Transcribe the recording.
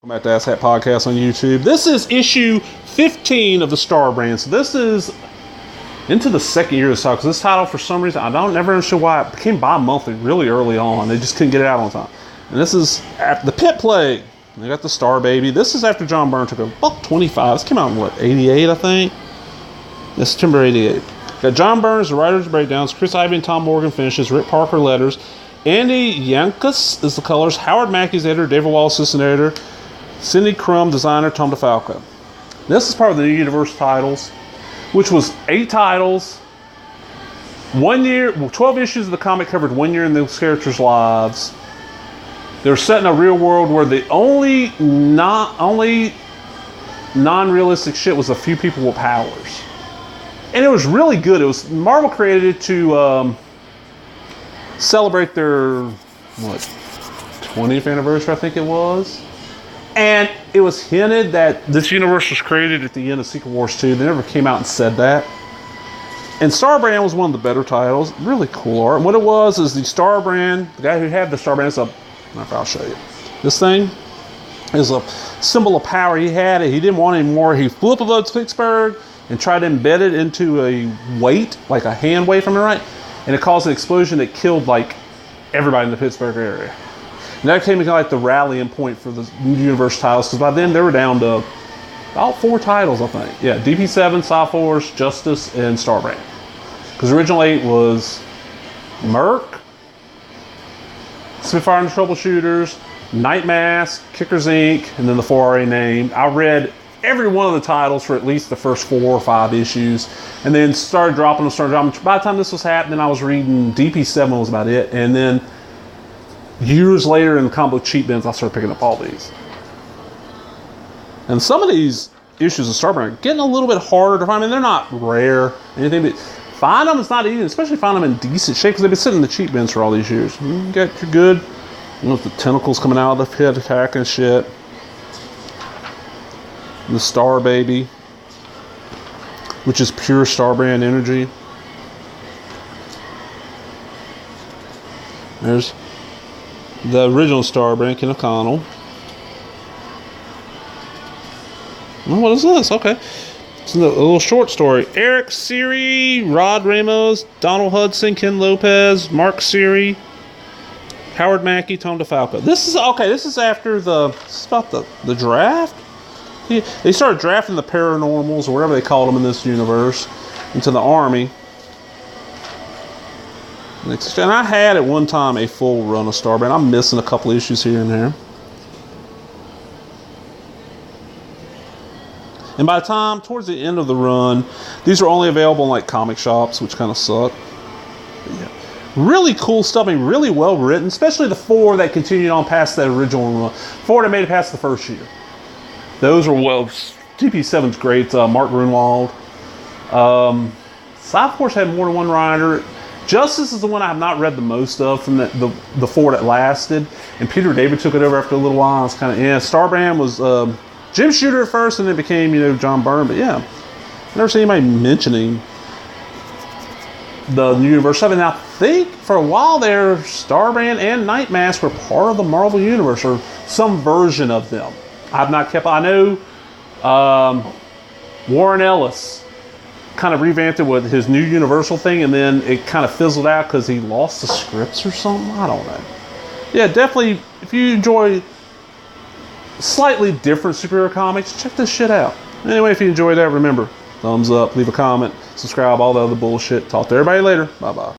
Welcome back to Ass Hat Podcast on YouTube. This is issue 15 of the Star brand. So this is into the second year of this title, because this title, for some reason, I don't never understood why it became bi-monthly really early on. They just couldn't get it out on time. And this is after the Pit Plague. They got the Star Baby. This is after John Byrne took a buck 25. This came out in what, 88, I think? This September 88. Got John Byrne as the writer's breakdowns. Chris Ivy and Tom Morgan finishes. Rick Parker letters. Andy Yankus is the colors. Howard Mackey's editor. David Wallace assistant editor. Cindy Crum, designer, Tom DeFalco. This is part of the New Universe titles, which was 8 titles. 1 year, 12 issues of the comic covered 1 year in those characters' lives. They're set in a real world where the only non-realistic shit was a few people with powers. And it was really good. It was Marvel created it to celebrate their, 20th anniversary, I think it was. And it was hinted that this universe was created at the end of Secret Wars 2. They never came out and said that. And Star Brand was one of the better titles. Really cool art. And what it was is the Star Brand, the guy who had the Star Brand, I don't know if I'll show you. This thing is a symbol of power. He had it. He didn't want any more. He flew up above Pittsburgh and tried to embed it into a weight, like a hand weight from it, right? And it caused an explosion that killed like everybody in the Pittsburgh area. And that became like the rallying point for the Universe titles, because by then they were down to about 4 titles, I think. Yeah, DP7, Psi-Force, Justice, and Star Brand. Because original 8 was Merc, Spitfire and the Troubleshooters, Night Mask, Kickers Inc., and then the 4RA name. I read every one of the titles for at least the first 4 or 5 issues, and then started dropping them. By the time this was happening, I was reading DP7 was about it, and then years later in the comic book cheap bins, I started picking up all these. And some of these issues of Star Brand are getting a little bit harder to find. I mean, they're not rare, anything, but find them is not easy, especially find them in decent shape, because they've been sitting in the cheap bins for all these years. You got your good, with the tentacles coming out of the pit attack and shit. The Star Baby, which is pure Star Brand energy. There's the original Star Brand, Ken O'Connell. Oh, what is this? Okay. It's a little short story. Eric Siri, Rod Ramos, Donald Hudson, Ken Lopez, Mark Siri, Howard Mackey, Tom DeFalco. This is after this is about the draft. They started drafting the paranormals, or whatever they called them in this universe, into the army. And I had at one time a full run of Star Brand. I'm missing a couple issues here and there. And by the time, towards the end of the run, these are only available in like comic shops, which kind of suck. But yeah. Really cool stuff, and really well written, especially the 4 that continued on past that original run. 4 that made it past the first year. Those are well, DP7's great. Mark Grunwald. Psi-Force had more than one writer. Justice is the one I have not read the most of from the 4 that lasted. And Peter David took it over after a little while. It's kind of, yeah. Star Brand was Jim Shooter at first, and then it became, John Byrne. But yeah, I've never seen anybody mentioning the New Universe stuff. And I think for a while there, Star Brand and Night Mask were part of the Marvel Universe, or some version of them. I've not kept. I know Warren Ellis kind of revamped it with his new Universal thing, and then it kind of fizzled out because he lost the scripts or something. I don't know. Yeah, definitely, if you enjoy slightly different superhero comics, check this shit out. Anyway, if you enjoyed that, remember, thumbs up, leave a comment, subscribe, all the other bullshit. Talk to everybody later. Bye-bye.